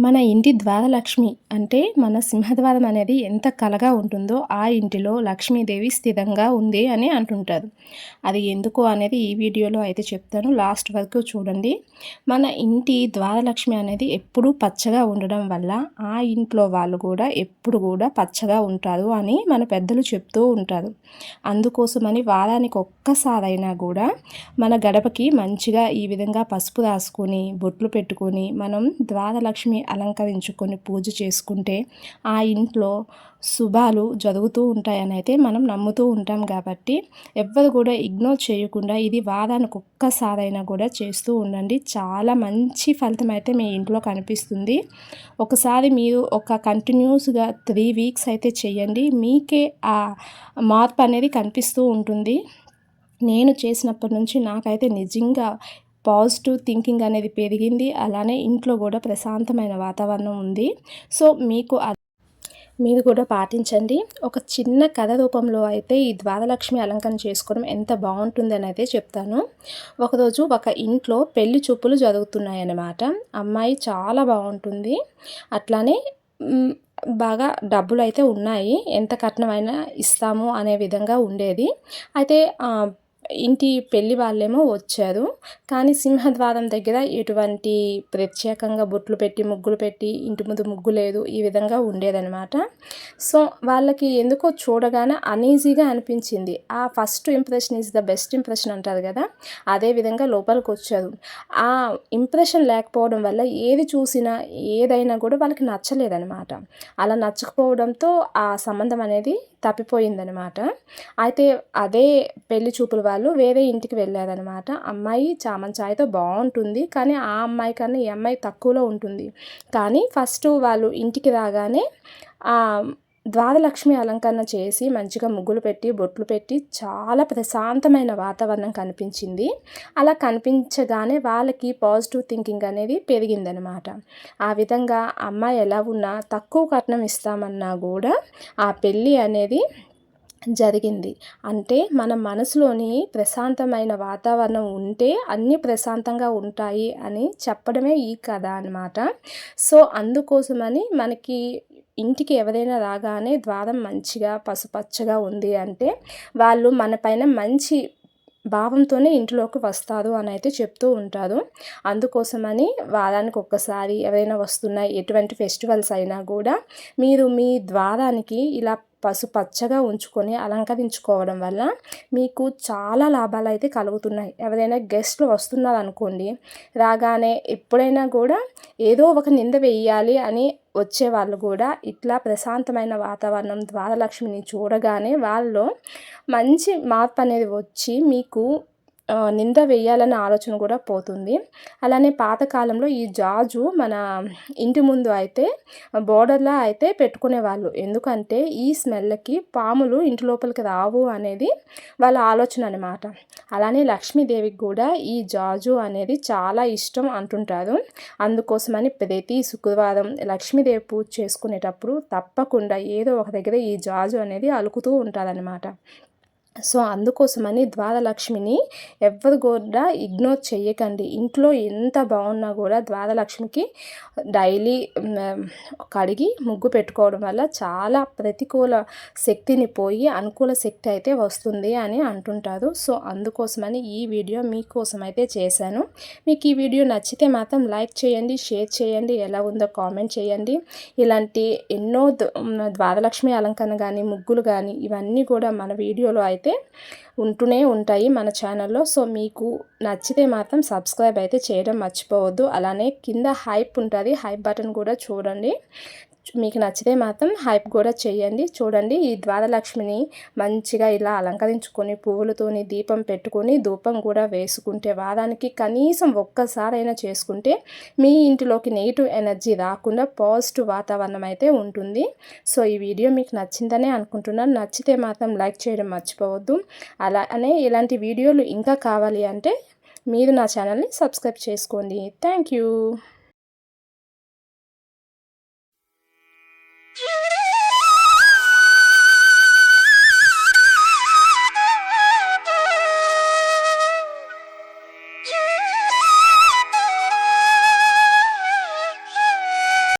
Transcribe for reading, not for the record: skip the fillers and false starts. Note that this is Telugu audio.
మన ఇంటి ద్వారలక్ష్మి అంటే మన సింహద్వారం అనేది ఎంత కలగా ఉంటుందో ఆ ఇంటిలో లక్ష్మీదేవి స్థిరంగా ఉంది అని అంటుంటారు. అది ఎందుకు అనేది ఈ వీడియోలో అయితే చెప్తాను, లాస్ట్ వరకు చూడండి. మన ఇంటి ద్వారలక్ష్మి అనేది ఎప్పుడూ పచ్చగా ఉండడం వల్ల ఆ ఇంట్లో వాళ్ళు కూడా ఎప్పుడు కూడా పచ్చగా ఉంటారు అని మన పెద్దలు చెప్తూ ఉంటారు. అందుకోసమని వారానికి ఒక్కసారైనా కూడా మన గడపకి మంచిగా ఈ విధంగా పసుపు రాసుకొని బొట్లు పెట్టుకొని మనం ద్వారలక్ష్మి అలంకరించుకొని పూజ చేసుకుంటే ఆ ఇంట్లో శుభాలు జరుగుతూ ఉంటాయని అయితే మనం నమ్ముతూ ఉంటాం. కాబట్టి ఎవ్వరు కూడా ఇగ్నోర్ చేయకుండా ఇది వారానికి ఒక్కసారైనా కూడా చేస్తూ ఉండండి. చాలా మంచి ఫలితం అయితే మీ ఇంట్లో కనిపిస్తుంది. ఒకసారి మీరు ఒక కంటిన్యూస్గా 3 వీక్స్ అయితే చేయండి, మీకే ఆ మార్పు అనేది కనిపిస్తూ ఉంటుంది. నేను చేసినప్పటి నుంచి నాకైతే నిజంగా పాజిటివ్ థింకింగ్ అనేది పెరిగింది. అలానే ఇంట్లో కూడా ప్రశాంతమైన వాతావరణం ఉంది. సో మీరు కూడా పాటించండి. ఒక చిన్న కథ రూపంలో అయితే ఈ ద్వారలక్ష్మి అలంకరణ చేసుకోవడం ఎంత బాగుంటుందని అయితే చెప్తాను. ఒకరోజు ఒక ఇంట్లో పెళ్లి చూపులు జరుగుతున్నాయన్నమాట. అమ్మాయి చాలా బాగుంటుంది, అట్లానే బాగా డబ్బులు అయితే ఉన్నాయి, ఎంత కట్నమైనా ఇస్తాము అనే విధంగా ఉండేది. అయితే ఇంటి పెళ్లి వాళ్ళేమో వచ్చారు, కానీ సింహద్వారం దగ్గర ఎటువంటి ప్రత్యేకంగా బొట్లు పెట్టి ముగ్గులు పెట్టి ఇంటి ముందు ముగ్గు లేదు, ఈ విధంగా ఉండేదన్నమాట. సో వాళ్ళకి ఎందుకో చూడగానే అనీజీగా అనిపించింది. ఆ first impression is the best impression అంటారు కదా, అదే విధంగా లోపలికి వచ్చారు. ఆ ఇంప్రెషన్ లేకపోవడం వల్ల ఏది చూసినా ఏదైనా కూడా వాళ్ళకి నచ్చలేదన్నమాట. అలా నచ్చకపోవడంతో ఆ సంబంధం అనేది తప్పిపోయిందనమాట. అయితే అదే పెళ్లి చూపుల వాళ్ళు వేరే ఇంటికి వెళ్ళారనమాట. అమ్మాయి చామంచాయతో బాగుంటుంది, కానీ ఆ అమ్మాయి కన్నా ఈ అమ్మాయి తక్కువలో ఉంటుంది. కానీ ఫస్ట్ వాళ్ళు ఇంటికి రాగానే ద్వారలక్ష్మి అలంకరణ చేసి మంచిగా ముగ్గులు పెట్టి బొట్లు పెట్టి చాలా ప్రశాంతమైన వాతావరణం కనిపించింది. అలా కనిపించగానే వాళ్ళకి పాజిటివ్ థింకింగ్ అనేది పెరిగిందనమాట. ఆ విధంగా అమ్మాయి ఎలా ఉన్నా తక్కువ కట్నం ఇస్తామన్నా కూడా ఆ పెళ్ళి అనేది జరిగింది. అంటే మన మనసులోని ప్రశాంతమైన వాతావరణం ఉంటే అన్నీ ప్రశాంతంగా ఉంటాయి అని చెప్పడమే ఈ కథ అన్నమాట. సో అందుకోసమని మనకి ఇంటికి ఎవరైనా రాగానే ద్వారం మంచిగా పసుపచ్చగా ఉంది అంటే వాళ్ళు మన పైన మంచి భావంతోనే ఇంట్లోకి వస్తారు అని అయితే చెప్తూ ఉంటారు. అందుకోసమని వారానికి ఒక్కసారి ఎవరైనా వస్తున్నాయి, ఎటువంటి ఫెస్టివల్స్ అయినా కూడా మీరు మీ ద్వారానికి ఇలా పసుపచ్చగా ఉంచుకొని అలంకరించుకోవడం వల్ల మీకు చాలా లాభాలు అయితే కలుగుతున్నాయి. ఎవరైనా గెస్ట్లు వస్తున్నారు అనుకోండి, రాగానే ఎప్పుడైనా కూడా ఏదో ఒక నింద వేయాలి అని వచ్చేవాళ్ళు కూడా ఇట్లా ప్రశాంతమైన వాతావరణం ద్వారలక్ష్మిని చూడగానే వాళ్ళలో మంచి మార్పు అనేది వచ్చి మీకు నింద వేయాలనే ఆలోచన కూడా పోతుంది. అలానే పాతకాలంలో ఈ జాజు మన ఇంటి ముందు అయితే బోర్డర్లా అయితే పెట్టుకునేవాళ్ళు. ఎందుకంటే ఈ స్మెల్కి పాములు ఇంటి లోపలికి రావు అనేది వాళ్ళ ఆలోచన అనమాట. అలానే లక్ష్మీదేవికి కూడా ఈ జాజు అనేది చాలా ఇష్టం అంటుంటారు. అందుకోసమని ప్రతి శుక్రవారం లక్ష్మీదేవి పూజ చేసుకునేటప్పుడు తప్పకుండా ఏదో ఒక దగ్గర ఈ జాజు అనేది అలుకుతూ ఉంటారనమాట. సో అందుకోసమని ద్వారలక్ష్మిని ఎవ్వరు కూడా ఇగ్నోర్ చేయకండి. ఇంట్లో ఎంత బాగున్నా కూడా ద్వారలక్ష్మికి డైలీ కడిగి ముగ్గు పెట్టుకోవడం వల్ల చాలా ప్రతికూల శక్తిని పోయి అనుకూల శక్తి అయితే వస్తుంది అని అంటుంటారు. సో అందుకోసమని ఈ వీడియో మీకోసం అయితే చేశాను. మీకు ఈ వీడియో నచ్చితే మాత్రం లైక్ చేయండి, షేర్ చేయండి, ఎలా ఉందో కామెంట్ చేయండి. ఇలాంటి ఎన్నో ద్వారలక్ష్మి అలంకరణ కానీ ముగ్గులు కానీ ఇవన్నీ కూడా మన వీడియోలో అయితే ఉంటూనే ఉంటాయి మన ఛానల్లో. సో మీకు నచ్చితే మాత్రం సబ్స్క్రైబ్ అయితే చేయడం మర్చిపోవద్దు. అలానే కింద హైప్ ఉంటుంది, హైప్ బటన్ కూడా చూడండి. మీకు నచ్చితే మాత్రం హైప్ కూడా చేయండి. చూడండి, ఈ ద్వారలక్ష్మిని మంచిగా ఇలా అలంకరించుకొని పువ్వులతోని దీపం పెట్టుకొని ధూపం కూడా వేసుకుంటే వారానికి కనీసం ఒక్కసారైనా చేసుకుంటే మీ ఇంటిలోకి నెగిటివ్ ఎనర్జీ రాకుండా పాజిటివ్ వాతావరణం అయితే ఉంటుంది. సో ఈ వీడియో మీకు నచ్చిందనే అనుకుంటున్నాను. నచ్చితే మాత్రం లైక్ చేయడం మర్చిపోవద్దు. అలానే ఇలాంటి వీడియోలు ఇంకా కావాలి అంటే మీరు నా ఛానల్ని సబ్స్క్రైబ్ చేసుకోండి. Thank you.